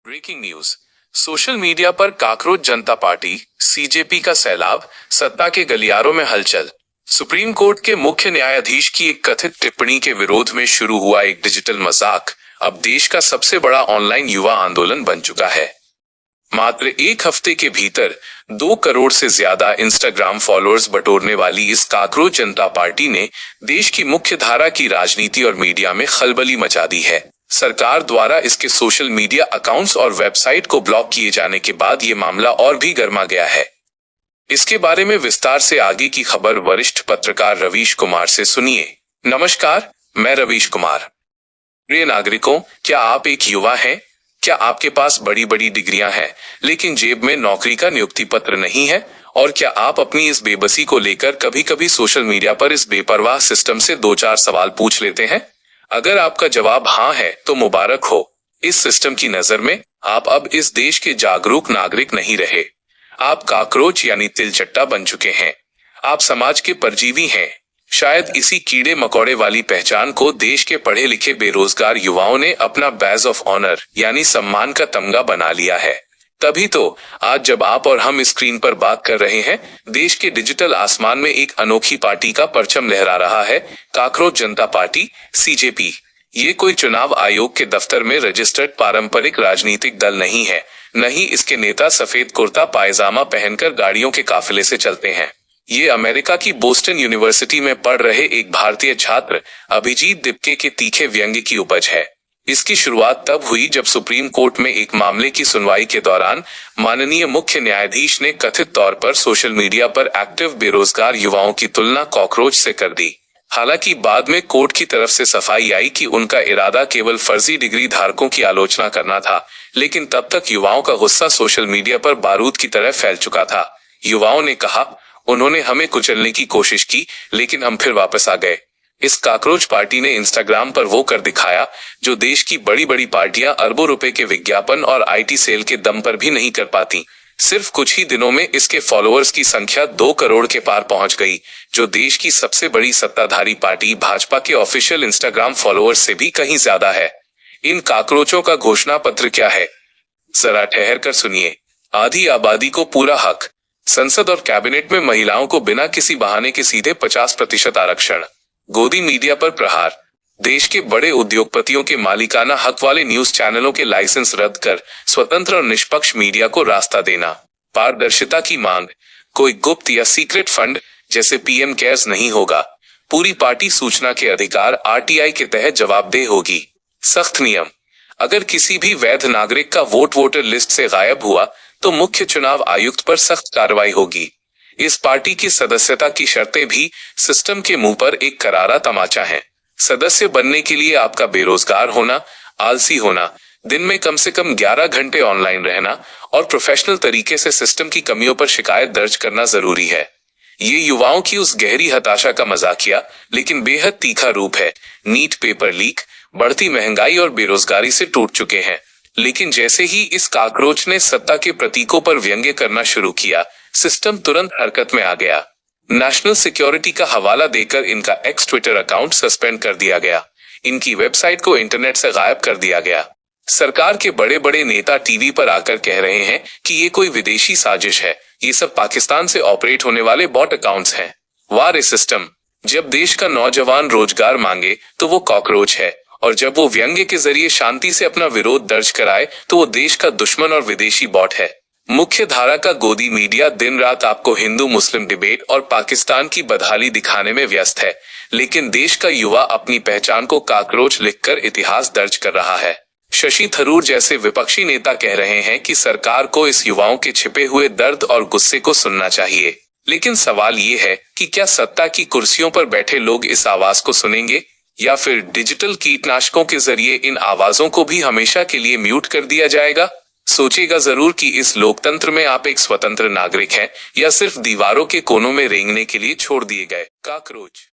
Breaking news. Social media पर cockroach Janata party CJP का सैलाब, सत्ता के गलियारों में हलचल। सुप्रीम कोर्ट के मुख्य न्यायाधीश की एक कथित टिप्पणी के विरोध में शुरू हुआ एक डिजिटल मजाक अब देश का सबसे बड़ा ऑनलाइन युवा आंदोलन बन चुका है। मात्र एक हफ्ते के भीतर 2 करोड़ से ज्यादा इंस्टाग्राम फॉलोअर्स बटोरने वाली इस काकरोच जनता पार्टी ने देश की मुख्य धारा की राजनीति और मीडिया में खलबली मचा दी है। सरकार द्वारा इसके सोशल मीडिया अकाउंट्स और वेबसाइट को ब्लॉक किए जाने के बाद ये मामला और भी गर्मा गया है। इसके बारे में विस्तार से आगे की खबर वरिष्ठ पत्रकार रवीश कुमार से सुनिए। नमस्कार, मैं रवीश कुमार। प्रिय नागरिकों, क्या आप एक युवा हैं? क्या आपके पास बड़ी बड़ी डिग्रियां हैं लेकिन जेब में नौकरी का नियुक्ति पत्र नहीं है? और क्या आप अपनी इस बेबसी को लेकर कभी कभी सोशल मीडिया पर इस बेपरवाह सिस्टम से 2-4 सवाल पूछ लेते हैं? अगर आपका जवाब हाँ है तो मुबारक हो। इस सिस्टम की नजर में आप अब इस देश के जागरूक नागरिक नहीं रहे। आप काकरोच यानी तिलचट्टा बन चुके हैं। आप समाज के परजीवी हैं। शायद इसी कीड़े मकोड़े वाली पहचान को देश के पढ़े लिखे बेरोजगार युवाओं ने अपना बैज ऑफ ऑनर यानी सम्मान का तमगा बना लिया है। तभी तो आज जब आप और हम स्क्रीन पर बात कर रहे हैं, देश के डिजिटल आसमान में एक अनोखी पार्टी का परचम लहरा रहा है, काकरोच जनता पार्टी सीजेपी। ये कोई चुनाव आयोग के दफ्तर में रजिस्टर्ड पारंपरिक राजनीतिक दल नहीं है। न ही इसके नेता सफेद कुर्ता पायजामा पहनकर गाड़ियों के काफिले से चलते हैं। ये अमेरिका की बोस्टन यूनिवर्सिटी में पढ़ रहे एक भारतीय छात्र अभिजीत दिप्के के तीखे व्यंग्य की उपज है। इसकी शुरुआत तब हुई जब सुप्रीम कोर्ट में एक मामले की सुनवाई के दौरान माननीय मुख्य न्यायाधीश ने कथित तौर पर सोशल मीडिया पर एक्टिव बेरोजगार युवाओं की तुलना कॉकरोच से कर दी। हालांकि बाद में कोर्ट की तरफ से सफाई आई कि उनका इरादा केवल फर्जी डिग्री धारकों की आलोचना करना था, लेकिन तब तक युवाओं का गुस्सा सोशल मीडिया पर बारूद की तरह फैल चुका था। युवाओं ने कहा, उन्होंने हमें कुचलने की कोशिश की लेकिन हम फिर वापस आ गए। इस काकरोच पार्टी ने इंस्टाग्राम पर वो कर दिखाया जो देश की बड़ी बड़ी पार्टियां अरबों रुपए के विज्ञापन और आईटी सेल के दम पर भी नहीं कर पाती। सिर्फ कुछ ही दिनों में इसके फॉलोअर्स की संख्या 2 करोड़ के पार पहुंच गई, जो देश की सबसे बड़ी सत्ताधारी पार्टी भाजपा के ऑफिशियल इंस्टाग्राम फॉलोअर्स से भी कहीं ज्यादा है। इन काकरोचों का घोषणा पत्र क्या है, जरा ठहर कर सुनिए। आधी आबादी को पूरा हक। संसद और कैबिनेट में महिलाओं को बिना किसी बहाने के सीधे 50% आरक्षण। गोदी मीडिया पर प्रहार। देश के बड़े उद्योगपतियों के मालिकाना हक वाले न्यूज चैनलों के लाइसेंस रद्द कर स्वतंत्र और निष्पक्ष मीडिया को रास्ता देना। पारदर्शिता की मांग। कोई गुप्त या सीक्रेट फंड जैसे पीएम केयर्स नहीं होगा। पूरी पार्टी सूचना के अधिकार आरटीआई के तहत जवाबदेह होगी। सख्त नियम। अगर किसी भी वैध नागरिक का वोटर लिस्ट से गायब हुआ तो मुख्य चुनाव आयुक्त पर सख्त कार्रवाई होगी। इस पार्टी की सदस्यता की शर्तें भी सिस्टम के मुंह पर एक करारा तमाचा है। सदस्य बनने के लिए आपका बेरोजगार होना, आलसी होना, दिन में कम से कम 11 घंटे ऑनलाइन रहना और प्रोफेशनल तरीके से सिस्टम की कमियों पर शिकायत दर्ज करना जरूरी है। ये युवाओं की उस गहरी हताशा का मजाकिया लेकिन बेहद तीखा रूप है। नीट पेपर लीक, बढ़ती महंगाई और बेरोजगारी से टूट चुके हैं, लेकिन जैसे ही इस काकरोच ने सत्ता के प्रतीकों पर व्यंग्य करना शुरू किया, सिस्टम तुरंत हरकत में आ गया। नेशनल सिक्योरिटी का हवाला देकर इनका एक्स ट्विटर अकाउंट सस्पेंड कर दिया गया। इनकी वेबसाइट को इंटरनेट से गायब कर दिया गया। सरकार के बड़े बड़े नेता टीवी पर आकर कह रहे हैं कि ये कोई विदेशी साजिश है, ये सब पाकिस्तान से ऑपरेट होने वाले बॉट अकाउंट्स हैं। वाह रे सिस्टम! जब देश का नौजवान रोजगार मांगे तो वो कॉकरोच है, और जब वो व्यंग्य के जरिए शांति से अपना विरोध दर्ज कराए तो वो देश का दुश्मन और विदेशी बॉट है। मुख्य धारा का गोदी मीडिया दिन रात आपको हिंदू मुस्लिम डिबेट और पाकिस्तान की बदहाली दिखाने में व्यस्त है, लेकिन देश का युवा अपनी पहचान को काकरोच लिखकर इतिहास दर्ज कर रहा है। शशि थरूर जैसे विपक्षी नेता कह रहे हैं कि सरकार को इस युवाओं के छिपे हुए दर्द और गुस्से को सुनना चाहिए, लेकिन सवाल ये है कि क्या सत्ता की कुर्सियों पर बैठे लोग इस आवाज को सुनेंगे या फिर डिजिटल कीटनाशकों के जरिए इन आवाजों को भी हमेशा के लिए म्यूट कर दिया जाएगा? सोचिएगा जरूर कि इस लोकतंत्र में आप एक स्वतंत्र नागरिक हैं या सिर्फ दीवारों के कोनों में रेंगने के लिए छोड़ दिए गए काकरोच।